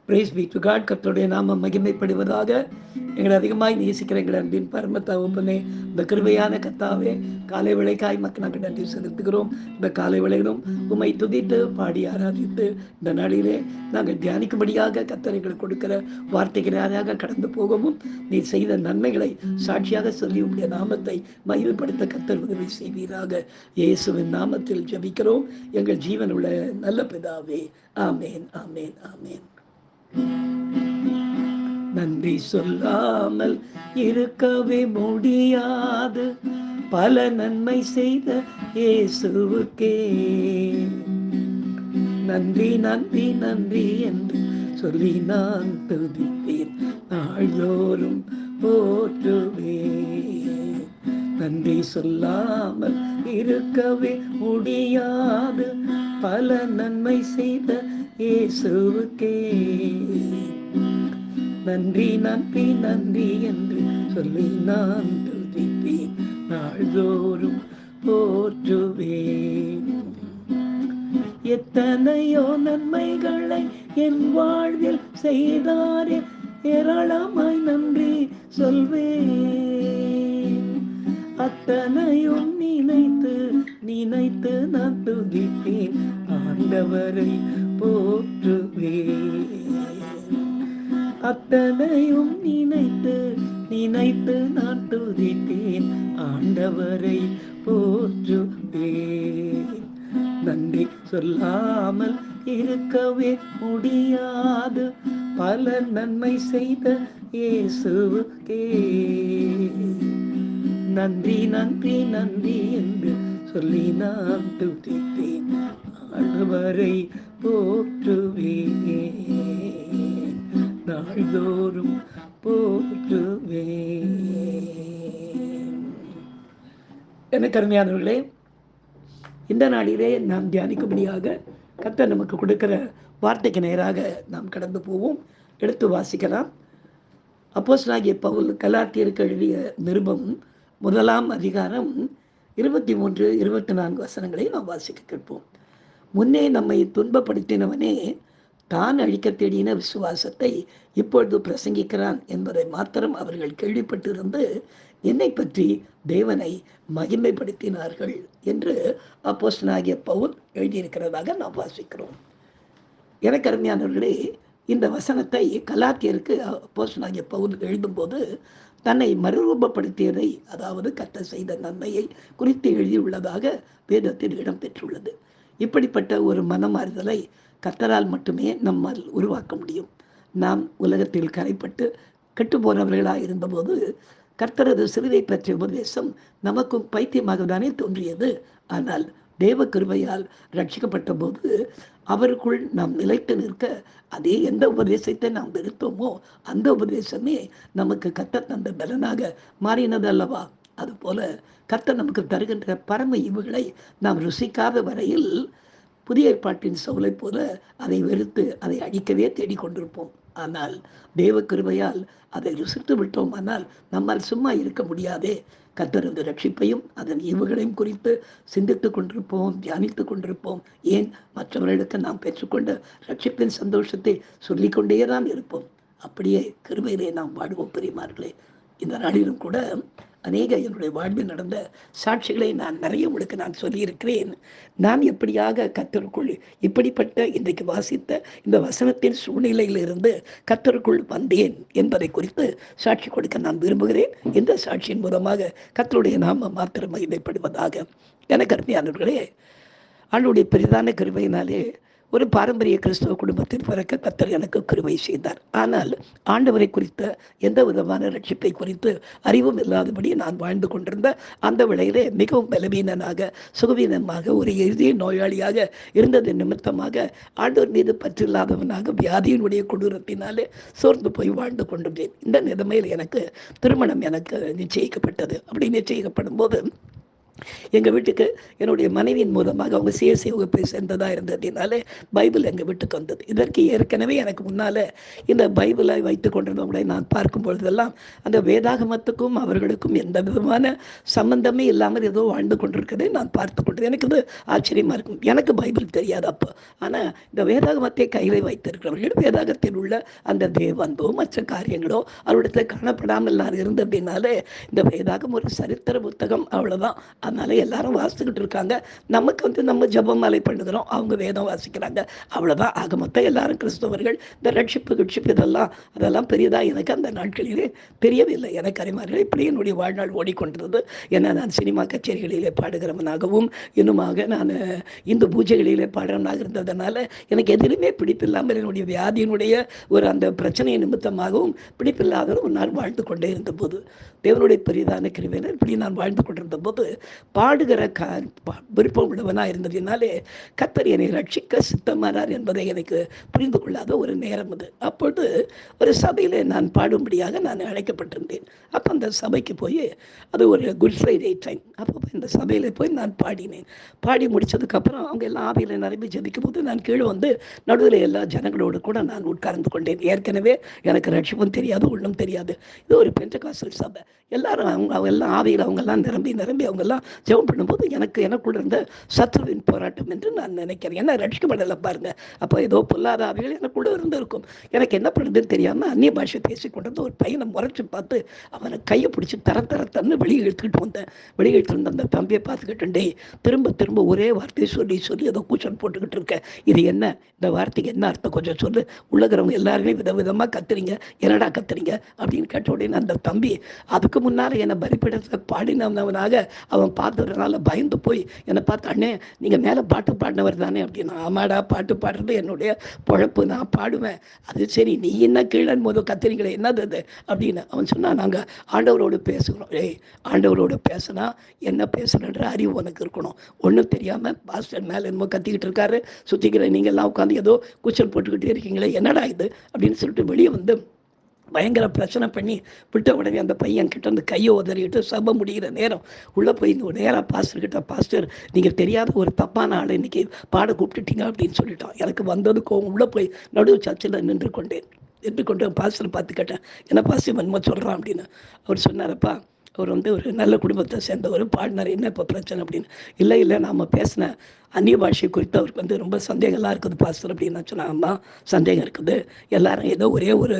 Price B to God. கர்த்தருடைய நாமம் மகிமைப்படுவதாக. எங்களை அதிகமாய் நேசிக்கிற எங்கள் அன்பின் பரம தகப்பனே, இந்த கிருபையான கர்த்தாவே, காலை வேளைக்காய் மக்கள் நாங்கள் நன்றி செலுத்துகிறோம். இந்த காலை வேளையிலும் உம்மை துதித்து பாடி ஆராதித்து இந்த நாளிலே நாங்கள் தியானிக்கும்படியாக கர்த்தர் எங்களுக்கு கொடுக்கிற வார்த்தைகளாக கடந்து போகவும், நீ செய்த நன்மைகளை சாட்சியாக சொல்லி உடைய நாமத்தை மகிமைப்படுத்த கர்த்தர் உதவி செய்வீராக. இயேசுவின் நாமத்தில் ஜெபிக்கிறோம் எங்கள் ஜீவனுள்ள நல்ல பிதாவே. ஆமேன், ஆமேன், ஆமேன். நன்றி சொல்லாமல் இருக்கவே முடியாது, பல நன்மை செய்த இயேசுவுக்கே நன்றி நன்றி நன்றி என்று சொல்லி நான் துதிப்பேன், நாள்தோறும் போற்றுவேன். நன்றி சொல்லாமல் இருக்கவே முடியாது, பல நன்மை செய்த இயேசுவுக்கே நன்றி நன்றி நன்றி என்று சொல்லி நான் துதிப்பேன், நாள்தோறும் போற்றுவேன். எத்தனையோ நன்மைகளை என் வாழ்வில் செய்தாரே, ஏராளமாய் நன்றி சொல்வேன். அத்தனையும் நினைத்து நினைத்து நான் துதிப்பேன், ஆண்டவரை போற்றுவேன். அத்தனையும் நினைத்து நினைத்து நான் துதிப்பேன், ஆண்டவரை போற்றுவேன். நன்றி சொல்லாமல் இருக்கவே முடியாது, பல நன்மை செய்த இயேசுவுக்கே நன்றி நன்றி நன்றி என்று சொல்லி நான் துதிப்பேன், ஆண்டவரை போற்றுவேன், நாள்தோறும் போற்றுவேன். எனக்கு அருமையானவர்களே, இந்த நாளிலே நாம் தியானிக்கும்படியாக கர்த்தர் நமக்கு கொடுக்கிற வார்த்தைக்கு நேராக நாம் கடந்து போவோம். எடுத்து வாசிக்கலாம். அப்போஸ்தலனாகிய பவுல் கலாத்தியருக்கு எழுதிய நிருபம் 1 அதிகாரம் 23, 24 வசனங்களை நாம் வாசிக்க கேட்போம். முன்னே நம்மை துன்பப்படுத்தினவனே தான் அழிக்க தேடின விசுவாசத்தை இப்பொழுது பிரசங்கிக்கிறான் என்பதை மாத்திரம் அவர்கள் கேள்விப்பட்டிருந்து என்னை பற்றி தேவனை மகிமைப்படுத்தினார்கள் என்று அப்போஸ்தலனாகிய பவுல் எழுதியிருக்கிறதாக நாம் வாசிக்கிறோம். எனக்கு அருமையானவர்களே, இந்த வசனத்தை கலாத்தியருக்கு அப்போஸ்தலனாகிய பவுல் எழுதும்போது தன்னை மறுரூபப்படுத்தியதை, அதாவது கர்த்தர் செய்த நன்மையை குறித்து எழுதியுள்ளதாக வேதத்தில் இடம்பெற்றுள்ளது. இப்படிப்பட்ட ஒரு மனமாறுதலை கர்த்தரால் மட்டுமே நம்மால் உருவாக்க முடியும். நாம் உலகத்தில் கரைப்பட்டு கெட்டு போனவர்களாக இருந்தபோது கர்த்தரது சிலுவை பற்றிய உபதேசம் நமக்கும் பைத்தியமாக தானே தோன்றியது. ஆனால் தேவ கிருபையால் ரட்சிக்கப்பட்ட போது அவருக்குள் நாம் நிலைத்து நிற்க அதே எந்த உபதேசத்தை நாம் வெறுத்தோமோ அந்த உபதேசமே நமக்கு கர்த்தர் தந்த பலனாக மாறினது அல்லவா? அதுபோல கர்த்தர் நமக்கு தருகின்ற பரம ஈவுகளை நாம் ருசிக்காத வரையில் புதிய ஏற்பாட்டின் சவுலை போல அதை வெறுத்து அதை அழிக்கவே தேடிக்கொண்டிருப்போம். ஆனால் தேவ கிருபையால் அதை ருசித்து விட்டோம். ஆனால் நம்மால் சும்மா இருக்க முடியாதே. கர்த்தரது ரட்சிப்பையும் அதன் ஈவுகளையும் குறித்து சிந்தித்து கொண்டிருப்போம், தியானித்து கொண்டிருப்போம். ஏன், மற்றவர்களுக்கு நாம் பெற்றுக்கொண்ட ரட்சிப்பின் சந்தோஷத்தை சொல்லிக்கொண்டே தான் இருப்போம். அப்படியே கிருபையிலே நாம் வாடுவோம். பிரியமார்களே, இந்த நாளிலும் கூட அநேக என்னுடைய வாழ்வில் நடந்த சாட்சிகளை நான் நிறைய உங்களுக்கு நான் சொல்லியிருக்கிறேன். நான் எப்படியாக கர்த்தருக்குள் இப்படிப்பட்ட இன்றைக்கு வாசித்த இந்த வசனத்தின் சூழ்நிலையிலிருந்து கர்த்தருக்குள் வந்தேன் என்பதை குறித்து சாட்சி கொடுக்க நான் விரும்புகிறேன். இந்த சாட்சியின் மூலமாக கர்த்தருடைய நாமம் மாத்திரம் மகிமைப்படுவதாக. எனக்கு அருமையானவர்களே, ஆண்டவருடைய பெரிதான கிருபையினாலே ஒரு பாரம்பரிய கிறிஸ்தவ குடும்பத்தில் பிறக்க கர்த்தர் எனக்கு கிருபை செய்தார். ஆனால் ஆண்டவரை குறித்த எந்த விதமான ரட்சிப்பை குறித்து அறிவும் இல்லாதபடி நான் வாழ்ந்து கொண்டிருந்த அந்த வேளையிலே மிகவும் பலவீனனாக, சுகவீனமாக, ஒரு எளிய நோயாளியாக இருந்தது நிமித்தமாக ஆண்டவர் மீது பற்றில்லாதவனாக வியாதியினுடைய கொடூரத்தினாலே சோர்ந்து போய் வாழ்ந்து கொண்டிருந்தேன். இந்த நிலைமையில் எனக்கு திருமணம் எனக்கு நிச்சயிக்கப்பட்டது. அப்படி நிச்சயிக்கப்படும் போது எங்கள் வீட்டுக்கு என்னுடைய மனைவியின் மூலமாக அவங்க சிஎஸ்சி வகுப்பை சேர்ந்ததாக இருந்ததுனாலே பைபிள் எங்கள் வீட்டுக்கு வந்தது. இதற்கு ஏற்கனவே எனக்கு முன்னால் இந்த பைபிளை வைத்து கொண்டிருந்தவங்களை நான் பார்க்கும் பொழுதெல்லாம் அந்த வேதாகமத்துக்கும் அவர்களுக்கும் எந்த விதமான சம்பந்தமே இல்லாமல் ஏதோ வாழ்ந்து கொண்டிருக்கிறதை நான் பார்த்து கொண்டது. எனக்கு இது ஆச்சரியமாக இருக்கும். எனக்கு பைபிள் தெரியாது அப்போ. ஆனால் இந்த வேதாகமத்தை கையில் வைத்திருக்கிறவர்கள் வேதாகத்தில் உள்ள அந்த தேவன்போ மற்ற காரியங்களோ அவரிடத்தில் காணப்படாமல் நான் இருந்தது அப்படின்னாலே இந்த வேதாகம் ஒரு சரித்திர புத்தகம், அவ்வளோதான். அதனால் எல்லாரும் வாசிச்சுக்கிட்டு இருக்காங்க. நமக்கு நம்ம ஜபமாலை பண்ணுகிறோம், அவங்க வேதம் வாசிக்கிறாங்க, அவ்வளோதான். ஆக மொத்தம் எல்லாரும் கிறிஸ்தவர்கள். இந்த ரட்சிப்பு அதெல்லாம் பெரியதாக எனக்கு அந்த நாட்களிலே தெரியவில்லை. எனக்கு அறிமார்கள் இப்படி என்னுடைய வாழ்நாள் ஓடிக்கொண்டிருந்தது. ஏன்னா நான் சினிமா கச்சேரிகளிலே பாடுகிறவனாகவும் இன்னுமாக நான் இந்து பூஜைகளிலே பாடுறவனாக இருந்ததுனால எனக்கு எதிலுமே பிடிப்பில்லாமல் என்னுடைய வியாதியினுடைய ஒரு அந்த பிரச்சனை நிமித்தமாகவும் பிடிப்பில்லாத ஒரு நாள் வாழ்ந்து கொண்டே இருந்தபோது தேவனுடைய பெரிதான கிருபையினால் இப்படி நான் வாழ்ந்து கொண்டிருந்த போது பாடுகிற விருப்பம் உள்ளவனாக இருந்ததினாலே கர்த்தர் என்னை ரட்சிக்க சித்தமானார் என்பதை எனக்கு புரிந்து கொள்ளாத ஒரு நேரம் அது. அப்பொழுது ஒரு சபையில் நான் பாடும்படியாக நான் அழைக்கப்பட்டிருந்தேன். அப்போ அந்த சபைக்கு போய் அது ஒரு குட் ஃப்ரைடே டைம். அப்போ இந்த சபையில் போய் நான் பாடினேன். பாடி முடித்ததுக்கப்புறம் அவங்க எல்லாம் ஆவியில் நிரம்பி ஜெபிக்கும் போது நான் கீழே வந்து நடுவில் எல்லா ஜனங்களோடு கூட நான் உட்கார்ந்து கொண்டேன். ஏற்கனவே எனக்கு ரட்சிப்பும் தெரியாது, ஒன்றும் தெரியாது. இது ஒரு பெந்தெகாஸ்டல் சபை. எல்லாரும் அவங்க எல்லாம் ஆவியில் அவங்கெல்லாம் நிரம்பி அவங்கெல்லாம் ஜெபம் பண்ணும்போது எனக்குள்ள இருந்த சத்ருவின் போராட்டம் என்று நான் நினைக்கிறேன். என்ன ரட்சிக்கப்படலை பாருங்க. அப்போ ஏதோ பொல்லாத ஆவிகள் எனக்குள்ள இருந்திருக்கும். எனக்கு என்ன பண்ணுறதுன்னு தெரியாமல் அந்நிய பாஷை பேசி கொண்டு ஒரு பையனை முறைச்சி பார்த்து அவனை கையை பிடிச்சி தரன்னு வெளியே இழுத்துக்கிட்டு வந்தேன். வெளியே இழுத்துட்டு வந்த அந்த தம்பியை பார்த்துக்கிட்டே திரும்ப ஒரே வார்த்தையை சொல்லி ஏதோ கூச்சல் போட்டுக்கிட்டு இருக்கேன். இது என்ன, இந்த வார்த்தைக்கு என்ன அர்த்தம் கொஞ்சம் சொல்லு. உள்ளகிறவங்க எல்லாருமே விதவிதமாக கத்துறீங்க, என்னடா கத்துறீங்க அப்படின்னு கேட்ட உடனே அந்த தம்பி அதுக்கு முன்னால் என்னை பலிபீடத்தில் பாடினவனாக அவன் பார்த்ததுனால பயந்து போய் என்னை பார்த்து, அண்ணே நீங்கள் மேலே பாட்டு பாடினவர் தானே அப்படின்னு. ஆமாடா, பாட்டு பாடுறது என்னுடைய பொழப்பு, நான் பாடுவேன். அது சரி, நீ என்ன கீழே முதல் கத்துறீங்களே, என்னது அது அப்படின்னு அவன் சொன்னான். நாங்கள் ஆண்டவரோடு பேசுகிறோம். ஆண்டவரோடு பேசினா என்ன பேசுகிறன்ற அறிவு உனக்கு இருக்கணும். ஒன்றும் தெரியாமல் பாஸ்டர் மேலே என்னமோ கத்திக்கிட்டு இருக்காரு, சுற்றிக்கிற நீங்கள்லாம் உட்காந்து ஏதோ கூச்சல் போட்டுக்கிட்டே இருக்கீங்களே, என்னடா இது அப்படின்னு சொல்லிட்டு வெளியே வந்து பயங்கர பிரச்சனை பண்ணி விட்ட உடனே அந்த பையன் கிட்ட அந்த கையை உதறிட்டு சபை முடிகிற நேரம் உள்ளே போய் நேராக பாஸ்டர்கிட்ட, பாஸ்டர் நீங்கள் தெரியாத ஒரு தப்பான ஆளை இன்றைக்கி பாட கூப்பிட்டுட்டீங்க அப்படின்னு சொல்லிட்டான். எனக்கு வந்ததுக்கு உள்ளே போய் நடுவு சர்ச்சில் நின்று கொண்டு பாஸ்டர் பார்த்து கேட்டேன், என்ன பாஸ்டர் என்னமோ சொல்கிறான் அப்படின்னு. அவர் சொன்னாரப்பா, அவர் வந்து ஒரு நல்ல குடும்பத்தை சேர்ந்தவர், பாடினார், என்ன இப்போ பிரச்சனை அப்படின்னு. இல்லை நாம் பேசின அந்நிய பாஷை குறித்து அவருக்கு வந்து ரொம்ப சந்தேகம்லாம் இருக்குது பாஸ்டர் அப்படின்னு சொன்னால். ஆமாம், சந்தேகம் இருக்குது. எல்லாரும் ஏதோ ஒரே ஒரு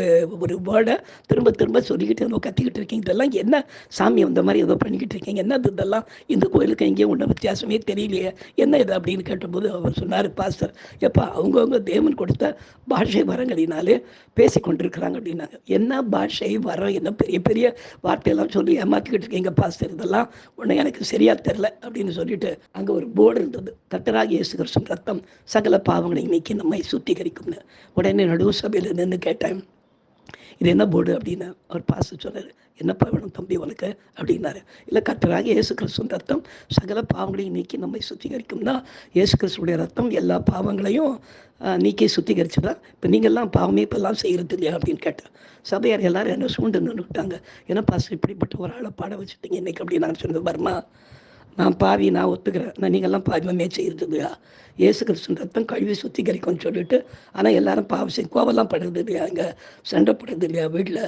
வேர்டை திரும்ப சொல்லிக்கிட்டு ஏதோ கத்திக்கிட்டு இருக்கீங்க. இதெல்லாம் என்ன சாமி அந்த மாதிரி ஏதோ பண்ணிக்கிட்டு இருக்கீங்க, என்னது இதெல்லாம், இந்த கோயிலுக்கு எங்கேயும் ஒன்றும் வித்தியாசமே தெரியலையே, என்ன இது அப்படின்னு கேட்டபோது அவர் சொன்னார், பாஸ்டர் எப்பா அவங்கவுங்க தேவன் கொடுத்த பாஷை வரங்களினாலே பேசி கொண்டிருக்கிறாங்க அப்படின்னாங்க. என்ன பாஷை வரம், என்ன பெரிய வார்த்தையெல்லாம் சொல்லி ஏமாற்றிக்கிட்டு இருக்கீங்க பாஸ்டர், இதெல்லாம் ஒன்றும் எனக்கு சரியாக தெரில அப்படின்னு சொல்லிட்டு அங்கே ஒரு போர்டு இருந்தது, கர்த்தராகிய இயேசு கிறிஸ்துவின் ரத்தம் சகல பாவங்களை நீக்கி நம்மை சுத்திகரிக்கும்னு. உடனே நடுவு சபையில் நின்று கேட்டேன், இது என்ன போர்டு அப்படின்னு. அவர் பாஸ்டர் சொன்னார், என்னப்பா வேணும் தம்பி உனக்கு அப்படின்னாரு. இல்லை, கர்த்தராகிய இயேசு கிறிஸ்துவின் ரத்தம் சகல பாவங்களையும் நீக்கி நம்மை சுத்திகரிக்கும்னா இயேசு கிறிஸ்துவுடைய ரத்தம் எல்லா பாவங்களையும் நீக்கி சுத்திகரிச்சுதான். இப்போ நீங்கள்லாம் பாவமே இப்போல்லாம் செய்கிறது இல்லையா அப்படின்னு கேட்டேன். சபையார் எல்லாரும் என்ன சூண்டு நின்றுட்டாங்க. என்ன பாஸ்டர் இப்படிப்பட்ட ஒரு ஆளை பாட வச்சுட்டீங்க இன்னைக்கு அப்படின்னு நான் சொன்னது. வர்மா, நான் பாவி, நான் ஒத்துக்கிறேன், நீங்கள்லாம் பாவமே செய்கிறது இல்லையா, இயேசு கிறிஸ்துவின் ரத்தம் கழுவி சுத்திகரிக்கும்னு சொல்லிட்டு. ஆனால் எல்லாரும் பாவம் செய்ய கோவெல்லாம் படுறது இல்லையா, அங்கே சண்டை போடுறது இல்லையா, வீட்டில்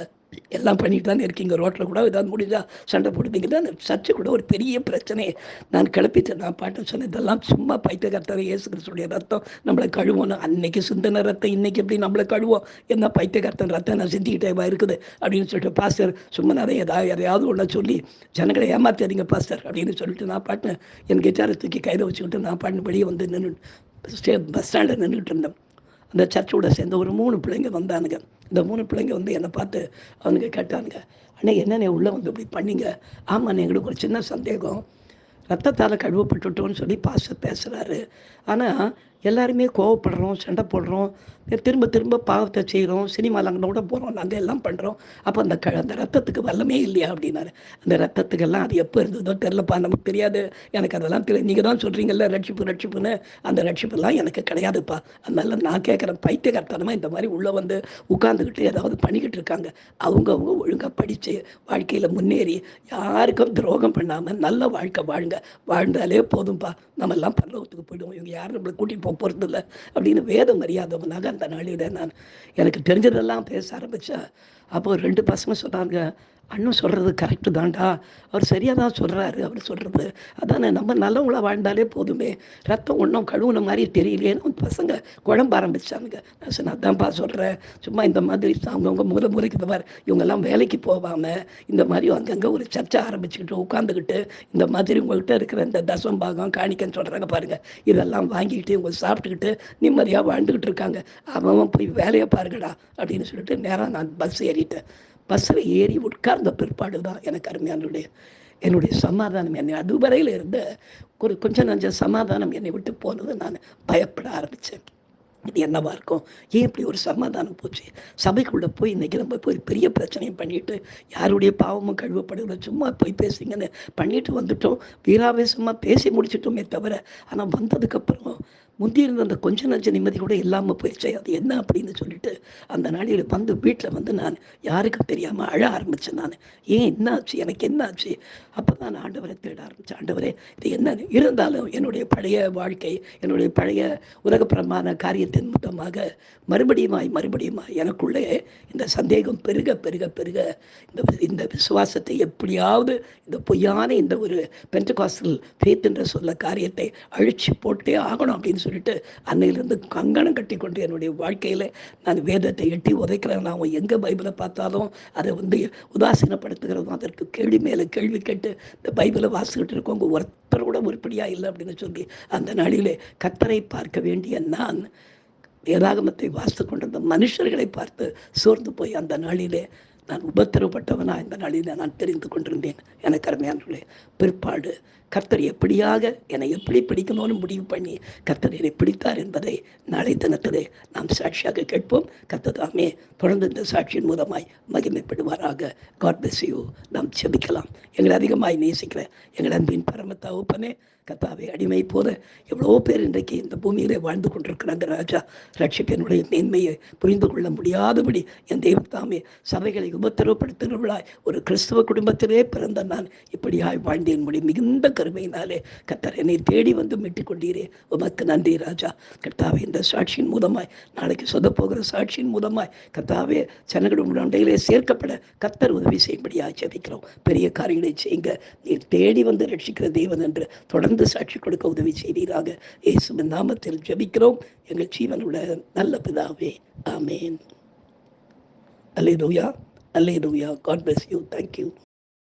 எல்லாம் பண்ணிட்டு தானே இருக்கீங்க, ரோட்டில் கூட ஏதாவது முடிஞ்சால் சண்டை போடுறீங்க தான். சர்ச்சை கூட ஒரு பெரிய பிரச்சனையை நான் கிளப்பிட்டேன். நான் பாட்டு சொன்னேன், இதெல்லாம் சும்மா பைத்தியக்காரத்தரை, இயேசு கிறிஸ்துடைய ரத்தம் நம்மளை கழுவோன்னு. அன்னைக்கு சிந்தின ரத்தம் இன்னைக்கு எப்படி நம்மளை கழுவோம், என்ன பைத்தியக்காரத்தன் ரத்தம் நான் சிந்திக்கிட்டே இருக்குது அப்படின்னு சொல்லிட்டு, பாஸ்டர் சும்மா நிறைய எதையாவது ஒன்று சொல்லி ஜனங்களை ஏமாத்தாதீங்க பாஸ்டர் அப்படின்னு சொல்லிட்டு நான் பாட்டு என் கிட்டாரை தூக்கி கையில் வச்சுக்கிட்டு நான் பாட்டு வெளியே வந்து பஸ் ஸ்டாண்டில் நின்றுட்டு இருந்தேன். அந்த சர்ச்சோட சேர்ந்த ஒரு 3 பிள்ளைங்க வந்தானுங்க. இந்த 3 பிள்ளைங்க வந்து என்னை பார்த்து அவனுங்க கேட்டானுங்க, அண்ணே என்னண்ணே உள்ளே வந்து இப்படி பண்ணிங்க. ஆமாண்ணே, எங்களுக்கு ஒரு சின்ன சந்தேகம், ரத்தத்தால் கழுவப்பட்டுட்டோன்னு சொல்லி பாஸ்டர் பேசுகிறாரு, ஆனால் எல்லாருமே கோவப்படுறோம், சண்டை போடுறோம், திரும்ப திரும்ப பாவத்தை செய்கிறோம், சினிமாவில் கூட போகிறோம், நாங்கள் எல்லாம் பண்ணுறோம். அப்போ அந்த ரத்தத்துக்கு வல்லமே இல்லையா அப்படின்னாரு. அந்த ரத்தத்துக்கெல்லாம் அது எப்போ இருந்ததோ தெரிலப்பா, நமக்கு தெரியாது, எனக்கு அதெல்லாம் தெரியும். நீங்கள் தான் சொல்கிறீங்கல்ல ரட்சிப்பு ரட்சிப்புன்னு, அந்த ரட்சிப்புலாம் எனக்கு கிடையாதுப்பா. அதனால நான் கேட்குறேன், பைத்தியக்காரத்தனமாக இந்த மாதிரி உள்ளே வந்து உட்காந்துக்கிட்டு ஏதாவது பண்ணிக்கிட்டு இருக்காங்க. அவங்கவுங்க ஒழுங்காக படித்து வாழ்க்கையில் முன்னேறி யாருக்கும் துரோகம் பண்ணாமல் நல்ல வாழ்க்கை வாழுங்க. வாழ்ந்தாலே போதும்ப்பா, நம்ம எல்லாம் பரலோகத்துக்கு போயிடுவோம். இவங்க யாரும் நம்மளை கூட்டிகிட்டு போகிறது இல்லை அப்படின்னு வேதம் அறியாதவனாக அந்த நாளில் நான் எனக்கு தெரிஞ்சதெல்லாம் பேச ஆரம்பித்தேன். அப்போ 2 பசங்க சொன்னாங்க, அண்ணன் சொல்கிறது கரெக்டு தான்டா, அவர் சரியாக தான் சொல்கிறாரு, அவர் சொல்கிறது அதானே, நம்ம நல்லவங்களா வாழ்ந்தாலே போதுமே, ரத்தம் ஒன்றும் கழுவுன மாதிரி தெரியலேன்னு பசங்க குழம்ப ஆரம்பிச்சானுங்க. நான் சொன்னேன், அதான்ப்பா சொல்கிறேன், சும்மா இந்த மாதிரி அவங்கவுங்க முறைக்கு இந்த மாதிரி இவங்கெல்லாம் வேலைக்கு போகாமல் இந்த மாதிரி அங்கங்கே ஒரு சர்ச்சை ஆரம்பிச்சுக்கிட்டு உட்காந்துக்கிட்டு இந்த மாதிரி உங்கள்கிட்ட இருக்கிற இந்த தசம் பாகம் காணிக்கன்னு சொல்கிறாங்க பாருங்கள், இதெல்லாம் வாங்கிக்கிட்டு இவங்க சாப்பிட்டுக்கிட்டு நிம்மதியாக வாழ்ந்துக்கிட்டு இருக்காங்க. அவன் போய் வேலையை பாருங்கடா அப்படின்னு சொல்லிட்டு நேராக நான் பஸ் ஏறிட்டேன். பஸ்ஸில் ஏறி உட்கார்ந்த பிற்பாடு தான் எனக்கு அருமையானுடைய என்னுடைய சமாதானம், என்னை அதுவரையில் இருந்த கொஞ்சம் நஞ்ச சமாதானம் என்னை விட்டு போனது. நான் பயப்பட ஆரம்பித்தேன். இது என்னவா இருக்கும், ஏன் இப்படி ஒரு சமாதானம் போச்சு, சபைக்குள்ளே போய் இன்றைக்கி நம்ம போய் பெரிய பிரச்சனையும் பண்ணிட்டு யாருடைய பாவமும் கழுவப்படுகிற சும்மா போய் பேசுங்கன்னு பண்ணிட்டு வந்துட்டோம். வீராவேசமாக பேசி முடிச்சிட்டோமே தவிர, ஆனால் வந்ததுக்கப்புறம் முந்தி இருந்த அந்த கொஞ்ச நஞ்ச நிம்மதி கூட இல்லாமல் போயிடுச்சு. அது என்ன அப்படின்னு சொல்லிட்டு அந்த நாளில் வந்து வீட்டில் வந்து நான் யாருக்கும் தெரியாமல் அழ ஆரம்பித்தேன். நான் ஏன் என்ன ஆச்சு, எனக்கு என்ன ஆச்சு. அப்போ தான் நான் ஆண்டவரை தேட ஆரம்பித்தேன். ஆண்டவரே இது என்னன்னு. இருந்தாலும் என்னுடைய பழைய வாழ்க்கை, என்னுடைய பழைய உலகப்பிரமான காரியத்தின் மூலமாக மறுபடியுமாய் எனக்குள்ளே இந்த சந்தேகம் பெருக பெருக பெருக இந்த விசுவாசத்தை எப்படியாவது இந்த பொய்யான இந்த ஒரு பெண்டகாஸ்டல் ஃபேத் என்ற சொல்ல காரியத்தை அழிச்சு போட்டே ஆகணும் அப்படின்னு சொல்லிட்டு அன்னையிலிருந்து கங்கணம் கட்டி கொண்டு என்னுடைய வாழ்க்கையில் நான் வேதத்தை எட்டி உதைக்கிறேன். நான் எங்கே பைபிளை பார்த்தாலும் அதை வந்து உதாசீனப்படுத்துகிறதும், அதற்கு கேள்வி மேலே கேள்வி கேட்டு இந்த பைபிளை வாசிக்கிட்டு இருக்கவங்க ஒருத்தர் கூட உருப்படியாக இல்லை அப்படின்னு சொல்லி அந்த நாளிலே கர்த்தரை பார்க்க வேண்டிய நான் வேதாகமத்தை வாசித்து கொண்டிருந்த மனுஷர்களை பார்த்து சோர்ந்து போய் அந்த நாளிலே நான் உபத்திரப்பட்டவனா இந்த நாளிலே நான் தெரிந்து கொண்டிருந்தேன். எனக்கு அருமையானவர்களே, பிற்பாடு கர்த்தர் எப்படியாக என்னை எப்படி பிடிக்கணும்னு முடிவு பண்ணி கர்த்தர் என்னை பிடித்தார் என்பதை நாளை தினத்திலே நாம் சாட்சியாக கேட்போம். கர்த்தர் தாமே தொடர்ந்து இந்த சாட்சியின் மூலமாய் மகிமைப்படுவாராக. God bless you. நாம் செபிக்கலாம். எங்களை அதிகமாய் நேசிக்கிற எங்கள் அன்பின் பரம தகப்பனே, கர்த்தாவே, அடிமை போல எவ்வளோ பேர் இன்றைக்கு இந்த பூமியிலே வாழ்ந்து கொண்டிருக்கிறாங்க ராஜா. ரட்சிப்பினுடைய மேன்மையை புரிந்து கொள்ள முடியாதபடி என் தெய்வம் தாமே சபைகளை உபத்திரவப்படுத்துகிறவளாய் ஒரு கிறிஸ்தவ குடும்பத்திலே பிறந்த நான் இப்படியாய் வாழ்ந்தேன். மிகுந்த கருமையினாலே கர்த்தர் என்னை தேடி வந்து மீட்டுக் கொண்டீரே, உமக்கு நன்றி ராஜா. கர்த்தாவே, இந்த சாட்சியின் மூலமாய் நாளைக்கு சொல்ல போகிற சாட்சியின் மூலமாய் கர்த்தாவே ஜனங்களுடைய அண்டையிலே சேர்க்கப்பட கர்த்தர் உதவி செய்யும்படியாக ஜெபிக்கிறோம். பெரிய காரியங்களை செய்யுங்க. நீர் தேடி வந்து ரட்சிக்கிற தேவன் என்று தொடர்ந்து சாட்சி கொடுக்க உதவி செய்வீராக. இயேசுவின் நாமத்தில் ஜெபிக்கிறோம் எங்கள் ஜீவனுள்ள நல்ல பிதாவே, ஆமென். அல்லேலூயா, அல்லேலூயா. God bless you. Thank you.